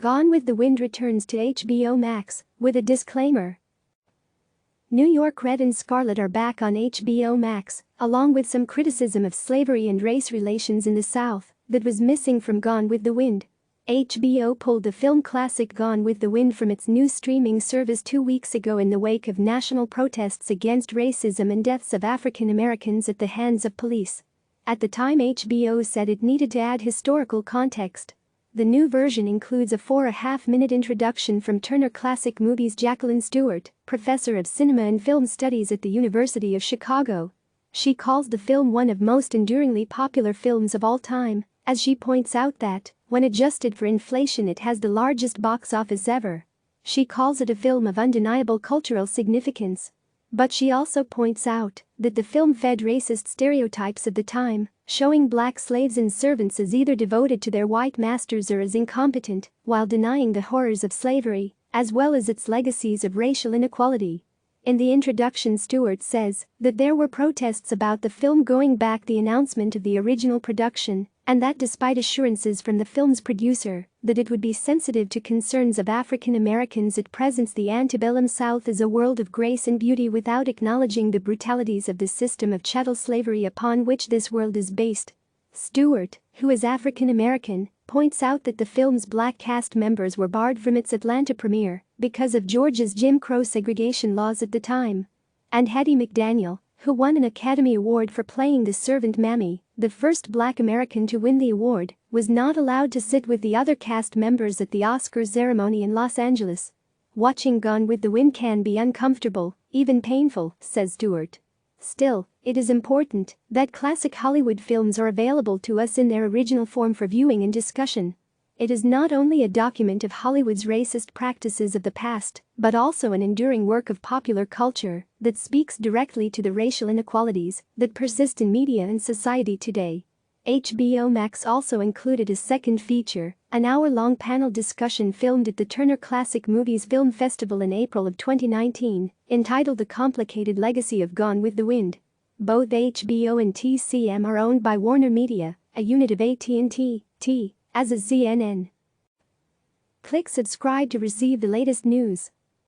Gone with the Wind returns to HBO Max, with a disclaimer. New York Rhett and Scarlett are back on HBO Max, along with some criticism of slavery and race relations in the South that was missing from Gone with the Wind. HBO pulled the film classic Gone with the Wind from its new streaming service 2 weeks ago in the wake of national protests against racism and deaths of African Americans at the hands of police. At the time, HBO said it needed to add historical context. The new version includes a 4.5-minute introduction from Turner Classic Movies' Jacqueline Stewart, professor of cinema and film studies at the University of Chicago. She calls the film one of most enduringly popular films of all time, as she points out that, when adjusted for inflation, it has the largest box office ever. She calls it a film of undeniable cultural significance. But she also points out that the film fed racist stereotypes of the time, showing black slaves and servants as either devoted to their white masters or as incompetent, while denying the horrors of slavery, as well as its legacies of racial inequality. In the introduction, Stewart says that there were protests about the film going back the announcement of the original production, and that despite assurances from the film's producer that it would be sensitive to concerns of African Americans, it presents the antebellum South as a world of grace and beauty without acknowledging the brutalities of the system of chattel slavery upon which this world is based. Stewart, who is African American, points out that the film's black cast members were barred from its Atlanta premiere because of Georgia's Jim Crow segregation laws at the time. And Hattie McDaniel, who won an Academy Award for playing the servant Mammy, the first black American to win the award, was not allowed to sit with the other cast members at the Oscars ceremony in Los Angeles. Watching Gone with the Wind can be uncomfortable, even painful, says Stewart. Still, it is important that classic Hollywood films are available to us in their original form for viewing and discussion. It is not only a document of Hollywood's racist practices of the past, but also an enduring work of popular culture that speaks directly to the racial inequalities that persist in media and society today. HBO Max also included a second feature, an hour-long panel discussion filmed at the Turner Classic Movies Film Festival in April of 2019, entitled The Complicated Legacy of Gone with the Wind. Both HBO and TCM are owned by Warner Media, a unit of AT&T, as is CNN. Click subscribe to receive the latest news.